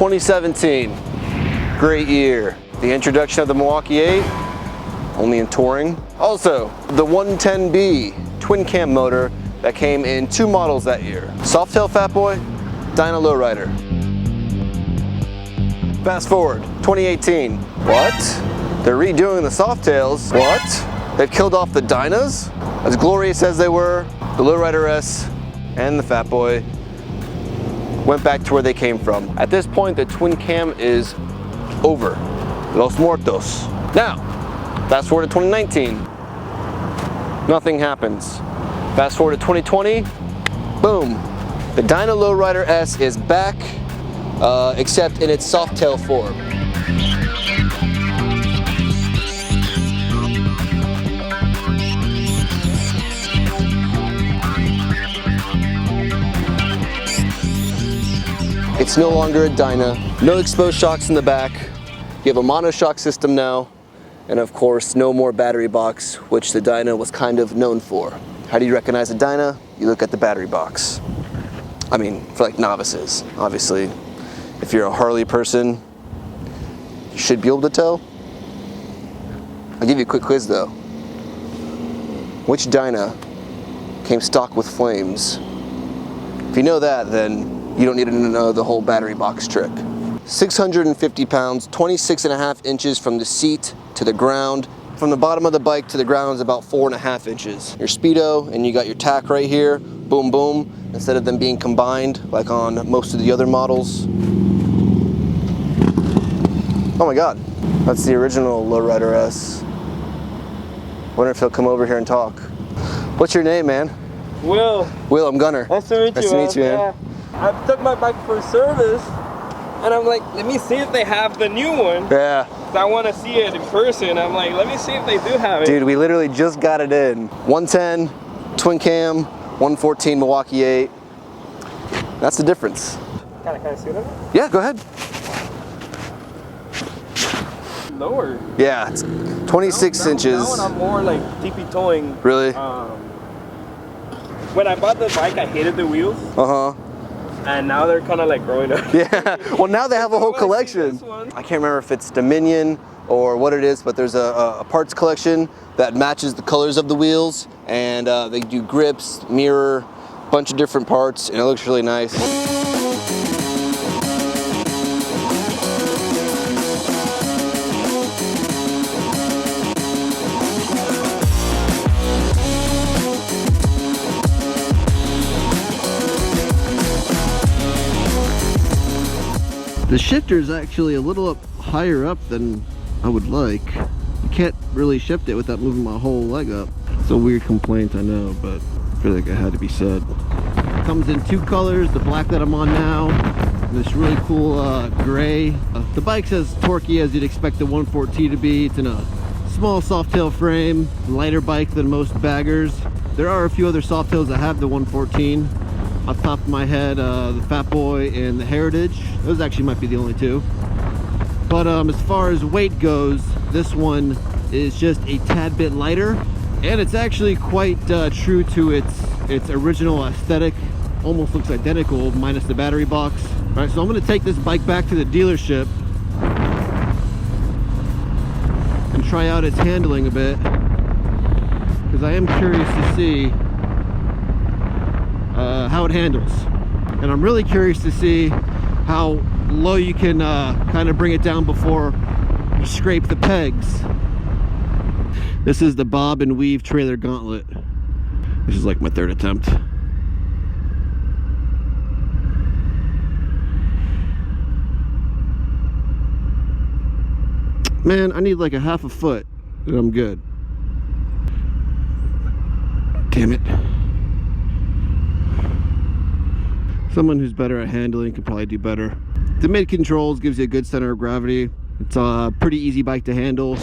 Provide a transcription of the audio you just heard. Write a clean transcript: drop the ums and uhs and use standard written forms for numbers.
2017, great year. The introduction of the Milwaukee-Eight, only in touring. Also, the 110B twin cam motor that came in 2 models that year. Softail Fat Boy, Dyna Lowrider. Fast forward, 2018. What? They're redoing the Softails. What? They've killed off the Dynas? As glorious as they were, the Lowrider S and the Fat Boy went back to where they came from. At this point, the twin cam is over. Los muertos. Now, fast forward to 2019. Nothing happens. Fast forward to 2020. Boom. The Dyna Lowrider S is back, except in its Softail form. It's no longer a Dyna, no exposed shocks in the back. You have a monoshock system now, and of course, no more battery box, which the Dyna was kind of known for. How do you recognize a Dyna? You look at the battery box. I mean, for like novices, obviously. If you're a Harley person, you should be able to tell. I'll give you a quick quiz though. Which Dyna came stock with flames? If you know that, then you don't need to know the whole battery box trick. 650 pounds, 26.5 inches from the seat to the ground. From the bottom of the bike to the ground is about 4.5 inches. Your speedo, and you got your tack right here, boom, boom, instead of them being combined like on most of the other models. Oh my God, that's the original Lowrider S. Wonder if he'll come over here and talk. What's your name, man? Will. Will, I'm Gunner. Nice to meet you, Nice to meet you, man. Yeah. I took my bike for service, and I'm like, let me see if they have the new one. Yeah. I want to see it in person. I'm like, let me see if they do have it. Dude, we literally just got it in. 110, twin cam, 114 Milwaukee-Eight. That's the difference. Can I see it? Yeah, go ahead. Lower. Yeah, it's 26 inches. That one I'm more like TP towing. Really? When I bought the bike, I hated the wheels. Uh-huh. And now they're kind of like growing up. Yeah, well now they have a whole collection. I can't remember if it's Dominion or what it is, but there's a parts collection that matches the colors of the wheels, and they do grips, mirror, bunch of different parts, and it looks really nice. The shifter is actually a little higher up than I would like. You can't really shift it without moving my whole leg up. It's a weird complaint, I know, but I feel like it had to be said. It comes in 2 colors, the black that I'm on now, and this really cool gray. The bike's as torquey as you'd expect the 114 to be. It's in a small Softail frame, lighter bike than most baggers. There are a few other Softails that have the 114. Off the top of my head, the Fat Boy and the Heritage. Those actually might be the only 2. But as far as weight goes, this one is just a tad bit lighter, and it's actually quite true to its original aesthetic. Almost looks identical, minus the battery box. All right, so I'm going to take this bike back to the dealership and try out its handling a bit, because I am curious to see how it handles, and I'm really curious to see how low you can kind of bring it down before you scrape the pegs. This is the bob and weave trailer gauntlet. This is like my 3rd attempt. Man, I need like a half a foot and I'm good. Damn it. Someone who's better at handling could probably do better. The mid controls gives you a good center of gravity. It's a pretty easy bike to handle.